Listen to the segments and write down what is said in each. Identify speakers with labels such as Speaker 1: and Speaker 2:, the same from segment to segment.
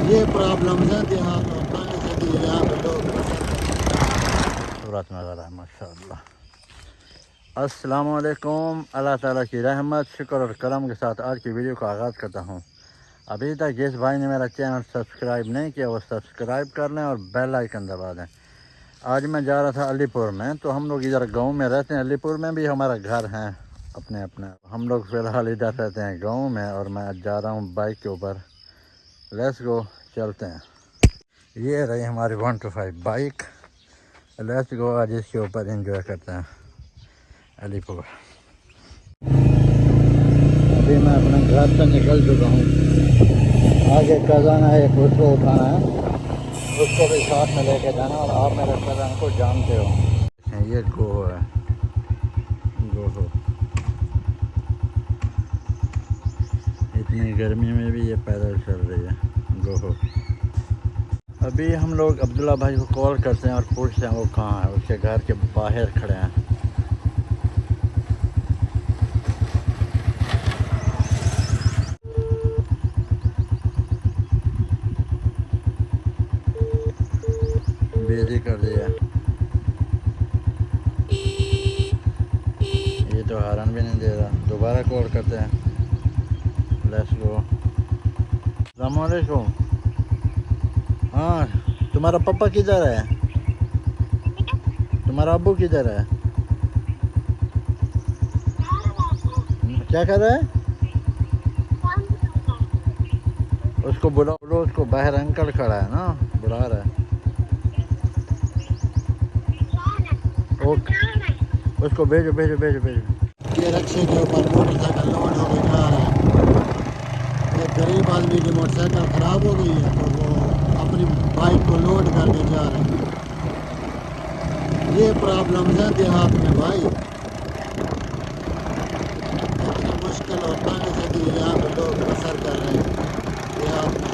Speaker 1: ये प्रॉब्लम है देहात में पानी से भी यहाँ पे लोग
Speaker 2: सूरत नज़र है माशाअल्लाह। अस्सलाम वालेकुम। अल्लाह ताला की रहमत शुक्र और करम के साथ आज की वीडियो का आगाज़ करता हूँ। अभी तक जिस भाई ने मेरा चैनल सब्सक्राइब नहीं किया वो सब्सक्राइब कर लें और बेल आइकन दबा दें। आज मैं जा रहा था अलीपुर में, तो हम लोग इधर गांव में रहते हैं। अलीपुर में भी हमारा घर है अपने अपने। हम लोग फ़िलहाल इधर रहते हैं गांव में और मैं जा रहा हूँ बाइक के ऊपर। लेट्स गो, चलते हैं। ये रही हमारी 125 बाइक। लेट्स गो, आज इसके ऊपर एंजॉय करते हैं अलीपुर। अभी मैं अपने घर से निकल चुका हूँ। आगे कज़न है एक, उसको उठाना है, उसको भी साथ में लेके जाना। और आप मेरे कज़न को जानते हो, ये गो है, गो। इतनी गर्मी में भी ये पैदल चल रही है, गो। अभी हम लोग अब्दुल्ला भाई को कॉल करते हैं और पूछते हैं वो कहाँ है। उसके घर के बाहर खड़े हैं। बिजी कर दिया, ये तो हॉर्न भी नहीं दे रहा। दोबारा कॉल करते हैं। Let's go. अस्सलाम वालेकुम। हाँ, तुम्हारा पापा किधर है? तुम्हारा अब्बू किधर है? क्या कर रहा है? उसको बुलाओ, उसको बाहर अंकल खड़ा है ना, बुला रहा है। ओके, उसको भेजो भेजो भेजो भेजो।
Speaker 1: ये रक्शे के ऊपर मोटरसाइकिल लोड होकर जा रहा है। एक गरीब आदमी की मोटरसाइकिल ख़राब हो गई है तो वो अपनी बाइक को लोड करके जा रहे हैं। ये प्रॉब्लम है देहात में भाई। इतनी मुश्किल और पानी से भी यहाँ पे लोग बसर कर रहे हैं देहात में।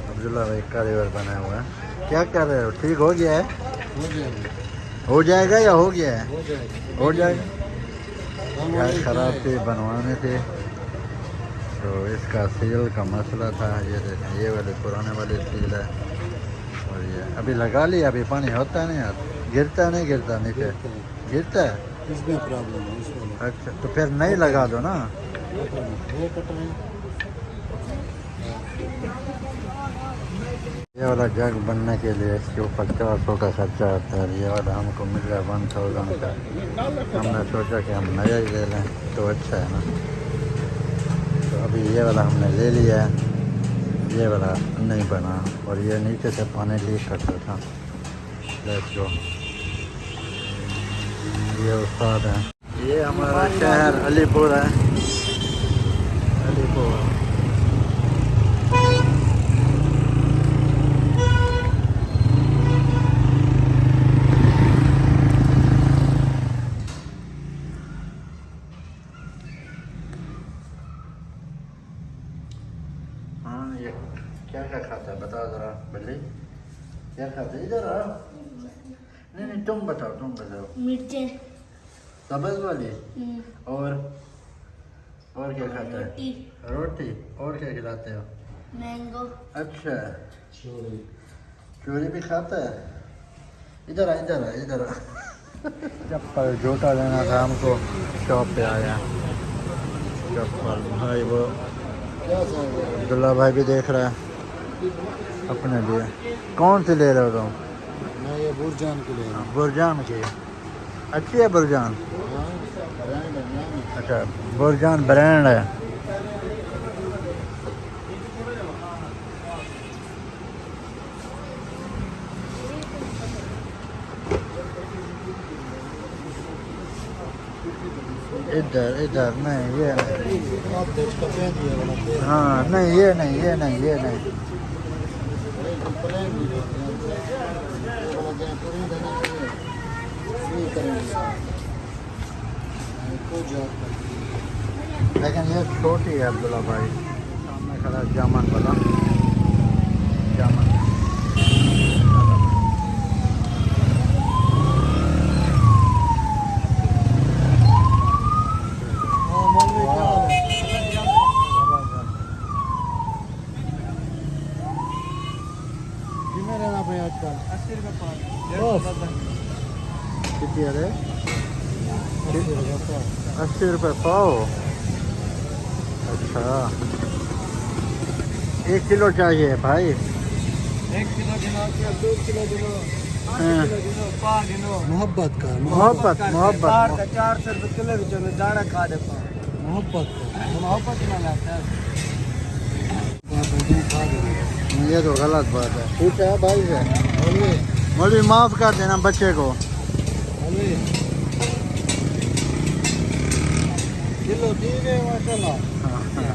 Speaker 2: अब्दुल्ला भाई का रिवर बना हुआ है। क्या कर रहे हो? ठीक हो गया है? हो जाएगा या हो गया है? हो जाएगा। क्या ख़राब थे, बनवाने थे तो इसका सील का मसला था। ये देखें, ये वाले पुराने वाले सील है और ये अभी लगा लिया। अभी पानी होता है नहीं यार, गिरता नहीं, गिरता नीचे गिरता है।
Speaker 1: इसमें प्रॉब्लम है इसमें।
Speaker 2: अच्छा, तो फिर नहीं लगा दो ना। ये वाला जग बनने के लिए इसके ऊपर 400 का खर्चा आता है। ये वाला हमको मिल रहा है 1000 का। हमने सोचा कि हम नया ही ले लें तो अच्छा है ना। तो अभी ये वाला हमने ले लिया है। ये वाला नहीं बना और ये नीचे से पानी लीक करता था। Let's go. ये उस्ताद है। ये हमारा शहर अलीपुर है। अलीपुर क्या क्या खाता है बताओ ज़रा बल्ली। क्या खाता है इधर आओ। नहीं तुम बताओ
Speaker 3: मिर्चें
Speaker 2: सब्ज़ वाली। और क्या खाता है? रोटी। और क्या खिलाते हो?
Speaker 3: मैंगो।
Speaker 2: अच्छा चूरी भी खाता है। इधर आ चप्पल जूता लेना था हमको। शॉप पे आया चप्पल भाई वो अब्दुल्ला भाई भी देख रहा है अपने लिए। कौन सी ले रहे हो तुम?
Speaker 1: मैं ये बुरजान के लिए।
Speaker 2: बुरजान की अच्छी है बुरजान। अच्छा बुरजान ब्रांड है। इधर नहीं ये नहीं। हाँ नहीं ये नहीं। लेकिन ये छोटी है अब्दुल्ला भाई। सामने खड़ा जामन वाला जामन।
Speaker 1: आजकल
Speaker 3: 80 रुपये पाव।
Speaker 2: कितनी है रे? 80 रुपये पाव। अच्छा 1 किलो चाहिए भाई।
Speaker 3: 1 किलो गिनो, 2 किलो गिनो, 5 किलो गिनो, 5 गिनो।
Speaker 1: मोहब्बत का
Speaker 3: 400 रुपये किलो बिचो में दाना खा दे पाओ।
Speaker 1: मोहब्बत
Speaker 3: में लाता है।
Speaker 2: ये तो गलत बात है। पूछा है भाई से मौलवी माफ़ कर देना बच्चे को।
Speaker 1: किलो ठीक है माशाल्लाह।
Speaker 2: हाँ, हाँ।